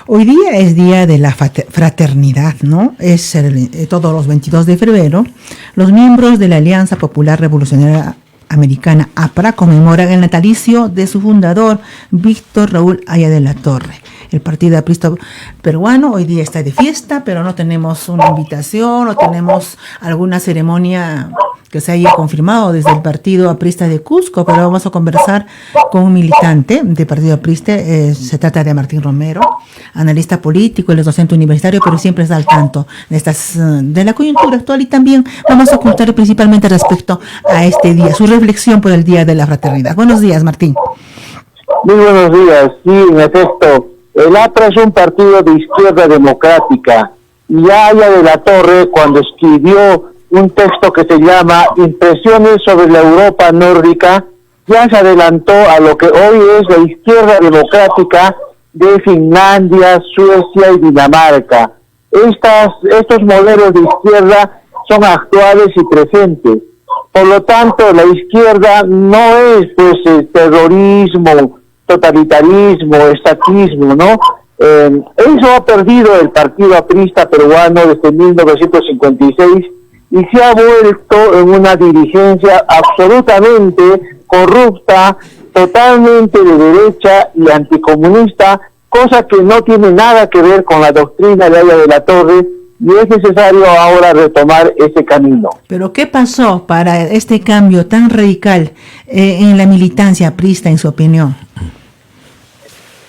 Hoy día es día de la fraternidad, ¿no? Todos los 22 de febrero, los miembros de la Alianza Popular Revolucionaria Americana, APRA, conmemoran el natalicio de su fundador, Víctor Raúl Haya de la Torre. El Partido Aprista Peruano hoy día está de fiesta, pero no tenemos una invitación, no tenemos alguna ceremonia que se haya confirmado desde el Partido Aprista de Cusco, pero vamos a conversar con un militante del Partido Aprista. Se trata de Martín Romero, analista político, él es docente universitario, pero siempre está al tanto de la coyuntura actual, y también vamos a contar principalmente respecto a este día, su reflexión por el Día de la Fraternidad. Buenos días, Martín. Muy buenos días. Sí, en efecto, el APRA es un partido de izquierda democrática, y Haya de la Torre, cuando escribió un texto que se llama Impresiones sobre la Europa nórdica, ya se adelantó a lo que hoy es la izquierda democrática de Finlandia, Suecia y Dinamarca. Estos modelos de izquierda son actuales y presentes. Por lo tanto, la izquierda no es terrorismo, totalitarismo, estatismo, ¿no? Eso ha perdido el Partido Aprista Peruano desde 1956 y se ha vuelto en una dirigencia absolutamente corrupta, totalmente de derecha y anticomunista, cosa que no tiene nada que ver con la doctrina de Haya de la Torre, y es necesario ahora retomar ese camino. Pero ¿qué pasó para este cambio tan radical en la militancia aprista, en su opinión?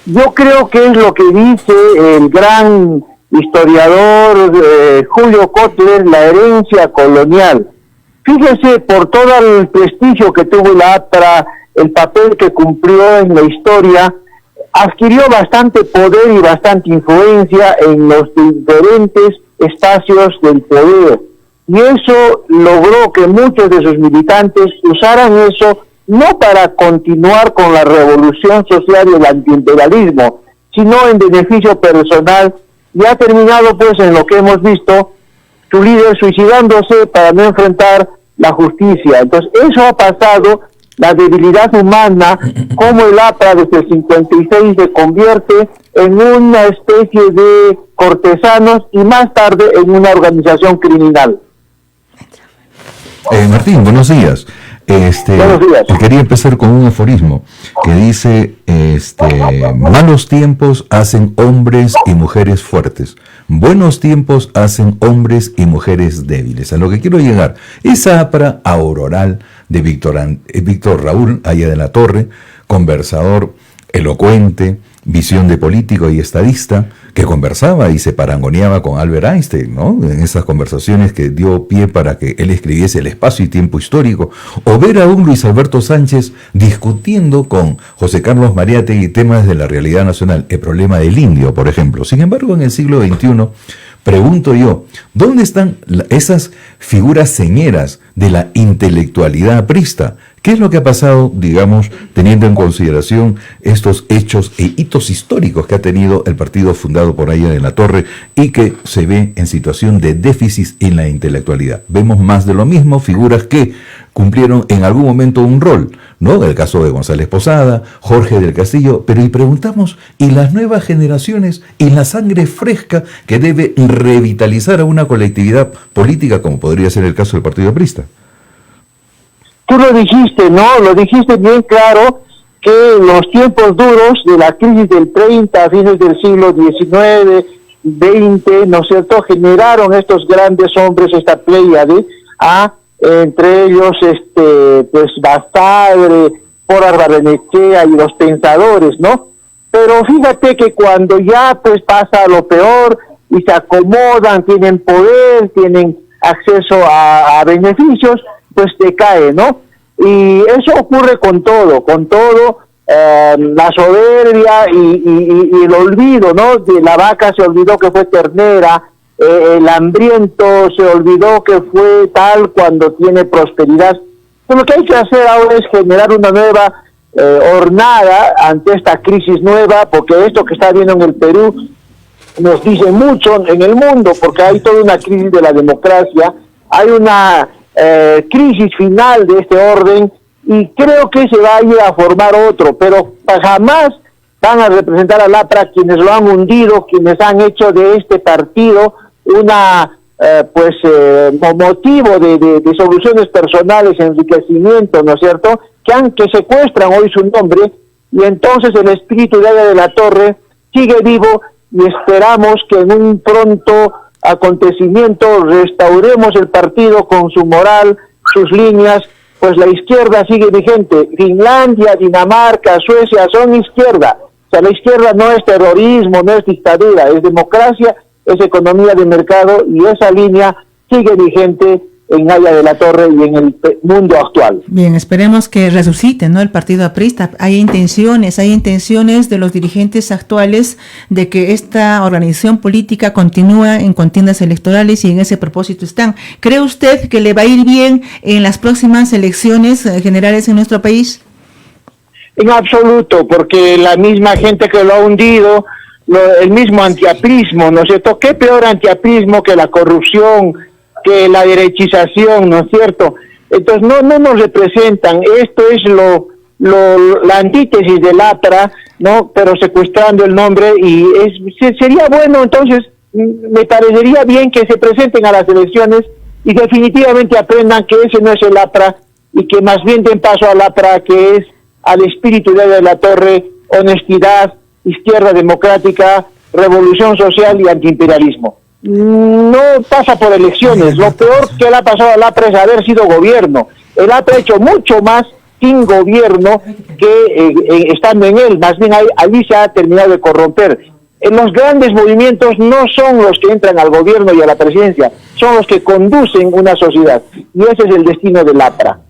Yo creo que es lo que dice el gran historiador Julio Kotler, la herencia colonial. Fíjese, por todo el prestigio que tuvo la APRA, el papel que cumplió en la historia, adquirió bastante poder y bastante influencia en los diferentes espacios del poder. Y eso logró que muchos de sus militantes usaran eso no para continuar con la revolución social y el antiimperialismo, sino en beneficio personal, y ha terminado pues en lo que hemos visto, su líder suicidándose para no enfrentar la justicia. Entonces eso ha pasado, la debilidad humana, como el APRA desde el 56 se convierte en una especie de cortesanos y más tarde en una organización criminal. Martín, buenos días. Buenos días. Quería empezar con un aforismo que dice, malos tiempos hacen hombres y mujeres fuertes, buenos tiempos hacen hombres y mujeres débiles. A lo que quiero llegar, esa APRA auroral de Víctor Raúl Haya de la Torre, conversador, elocuente, visión de político y estadista, que conversaba y se parangoneaba con Albert Einstein, ¿no? En esas conversaciones que dio pie para que él escribiese El espacio y tiempo histórico, o ver a un Luis Alberto Sánchez discutiendo con José Carlos Mariátegui temas de la realidad nacional, el problema del indio, por ejemplo. Sin embargo, en el siglo XXI, pregunto yo, ¿dónde están esas figuras señeras de la intelectualidad aprista? ¿Qué es lo que ha pasado, digamos, teniendo en consideración estos hechos e hitos históricos que ha tenido el partido fundado por Haya de la Torre y que se ve en situación de déficit en la intelectualidad? Vemos más de lo mismo, figuras que cumplieron en algún momento un rol, ¿no? El caso de González Posada, Jorge del Castillo, pero y preguntamos, ¿y las nuevas generaciones y la sangre fresca que debe revitalizar a una colectividad política como podría ser el caso del Partido Aprista? Tú lo dijiste, ¿no? Lo dijiste bien claro, que los tiempos duros de la crisis del 30 a fines del siglo XIX, 20, ¿no es cierto?, generaron estos grandes hombres, esta pléyade, entre ellos, Basadre, Porras Barrenechea y los pensadores, ¿no? Pero fíjate que cuando ya pues pasa lo peor y se acomodan, tienen poder, tienen acceso a beneficios, pues decae, ¿no? Y eso ocurre con todo, la soberbia y el olvido, ¿no? De la vaca se olvidó que fue ternera, el hambriento se olvidó que fue tal cuando tiene prosperidad. Pues lo que hay que hacer ahora es generar una nueva hornada ante esta crisis nueva, porque esto que está viendo en el Perú nos dice mucho en el mundo, porque hay toda una crisis de la democracia, hay una crisis final de este orden, y creo que se va a ir a formar otro, pero jamás van a representar al APRA quienes lo han hundido, quienes han hecho de este partido una motivo de soluciones personales, enriquecimiento, ¿no es cierto?, que secuestran hoy su nombre, y entonces el espíritu de Haya de la Torre sigue vivo, y esperamos que en un pronto acontecimiento restauremos el partido con su moral, sus líneas, pues la izquierda sigue vigente. Finlandia, Dinamarca, Suecia son izquierda. O sea, la izquierda no es terrorismo, no es dictadura, es democracia, es economía de mercado, y esa línea sigue vigente en Haya de la Torre y en el mundo actual. Bien, esperemos que resucite, ¿no?, el partido aprista. Hay intenciones de los dirigentes actuales de que esta organización política continúa en contiendas electorales, y en ese propósito están. ¿Cree usted que le va a ir bien en las próximas elecciones generales en nuestro país? En absoluto, porque la misma gente que lo ha hundido, el mismo antiaprismo, ¿no es cierto? ¿Qué peor antiaprismo que la corrupción, que la derechización, ¿no es cierto? Entonces no nos representan. Esto es la antítesis del APRA, ¿no?, pero secuestrando el nombre, y sería bueno, entonces, me parecería bien que se presenten a las elecciones y definitivamente aprendan que ese no es el APRA, y que más bien den paso al APRA, que es al espíritu de la Torre: honestidad, izquierda democrática, revolución social y antiimperialismo. No pasa por elecciones. Lo peor que le ha pasado al APRA es haber sido gobierno. El APRA ha hecho mucho más sin gobierno que estando en él. Más bien allí se ha terminado de corromper. Los grandes movimientos no son los que entran al gobierno y a la presidencia, son los que conducen una sociedad, y ese es el destino del APRA.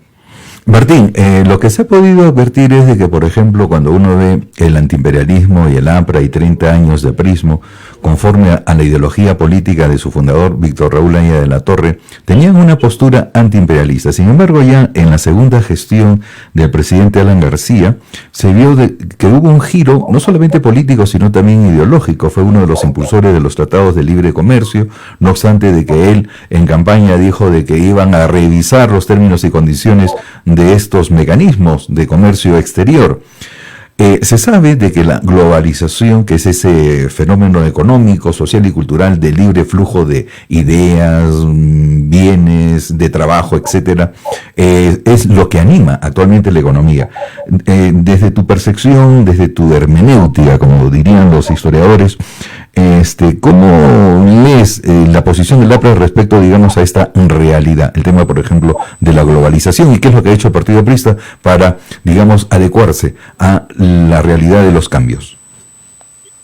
Martín, lo que se ha podido advertir es de que, por ejemplo, cuando uno ve el antiimperialismo y el APRA y 30 años de aprismo, conforme a la ideología política de su fundador, Víctor Raúl Haya de la Torre, tenían una postura antiimperialista. Sin embargo, ya en la segunda gestión del presidente Alan García, se vio que hubo un giro, no solamente político, sino también ideológico. Fue uno de los impulsores de los tratados de libre comercio, no obstante de que él en campaña dijo de que iban a revisar los términos y condiciones de estos mecanismos de comercio exterior. Se sabe de que la globalización, que es ese fenómeno económico, social y cultural de libre flujo de ideas, bienes, de trabajo, etcétera, es lo que anima actualmente la economía. Desde tu percepción, desde tu hermenéutica, como dirían los historiadores, ¿cómo lees la posición del APRA respecto, digamos, a esta realidad? El tema, por ejemplo, de la globalización, y qué es lo que ha hecho el Partido Aprista para, digamos, adecuarse a la realidad de los cambios.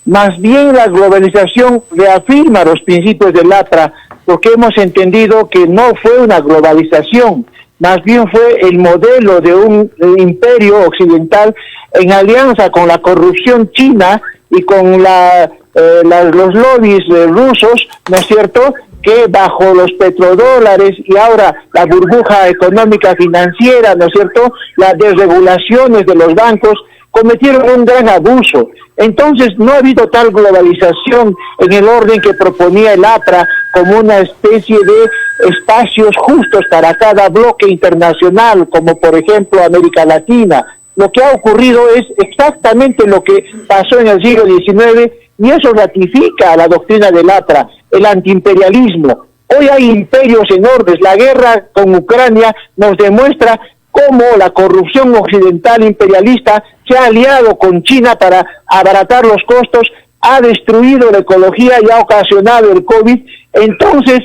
Más bien la globalización reafirma los principios del APRA, porque hemos entendido que no fue una globalización, más bien fue el modelo de un imperio occidental en alianza con la corrupción china y con los lobbies rusos, ¿no es cierto?, que bajo los petrodólares y ahora la burbuja económica financiera, ¿no es cierto?, las desregulaciones de los bancos, cometieron un gran abuso. Entonces no ha habido tal globalización en el orden que proponía el APRA, como una especie de espacios justos para cada bloque internacional, como por ejemplo América Latina. Lo que ha ocurrido es exactamente lo que pasó en el siglo XIX, y eso ratifica la doctrina del APRA, el antiimperialismo. Hoy hay imperios enormes. La guerra con Ucrania nos demuestra cómo la corrupción occidental imperialista se ha aliado con China para abaratar los costos, ha destruido la ecología y ha ocasionado el COVID. Entonces,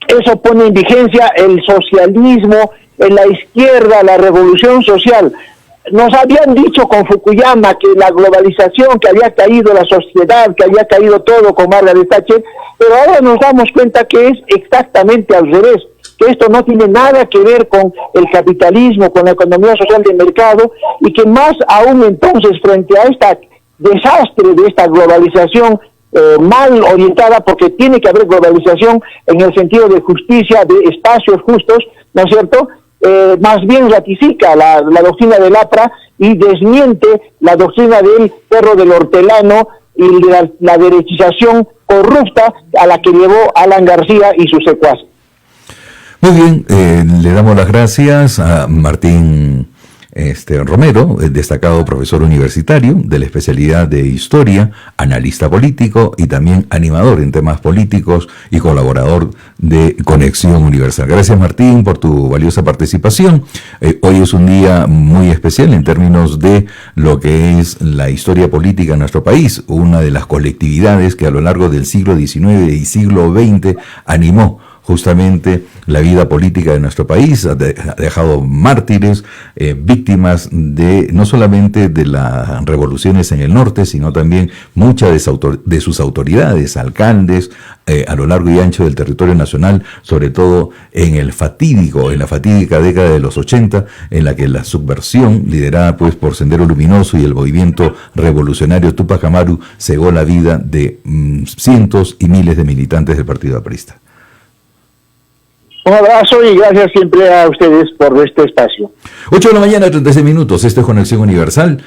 eso pone en vigencia el socialismo en la izquierda, la revolución social. Nos habían dicho con Fukuyama que la globalización, que había caído la sociedad, que había caído todo con Margaret Thatcher, pero ahora nos damos cuenta que es exactamente al revés, que esto no tiene nada que ver con el capitalismo, con la economía social de mercado, y que más aún entonces, frente a este desastre de esta globalización mal orientada, porque tiene que haber globalización en el sentido de justicia, de espacios justos, ¿no es cierto?, más bien ratifica la doctrina del APRA y desmiente la doctrina del perro del hortelano y la derechización corrupta a la que llevó Alan García y sus secuaces. Muy bien, le damos las gracias a Martín Romero, destacado profesor universitario de la especialidad de Historia, analista político y también animador en temas políticos y colaborador de Conexión Universal. Gracias, Martín, por tu valiosa participación. Hoy es un día muy especial en términos de lo que es la historia política en nuestro país, una de las colectividades que a lo largo del siglo XIX y siglo XX animó justamente la vida política de nuestro país, ha dejado mártires, víctimas de no solamente de las revoluciones en el norte, sino también muchas de sus autoridades, alcaldes, a lo largo y ancho del territorio nacional, sobre todo en la fatídica década de los 80, en la que la subversión, liderada pues por Sendero Luminoso y el movimiento revolucionario Tupac Amaru, cegó la vida de cientos y miles de militantes del Partido Aprista. Un abrazo y gracias siempre a ustedes por este espacio. 8 de la mañana, 36 minutos. Esto es Conexión Universal.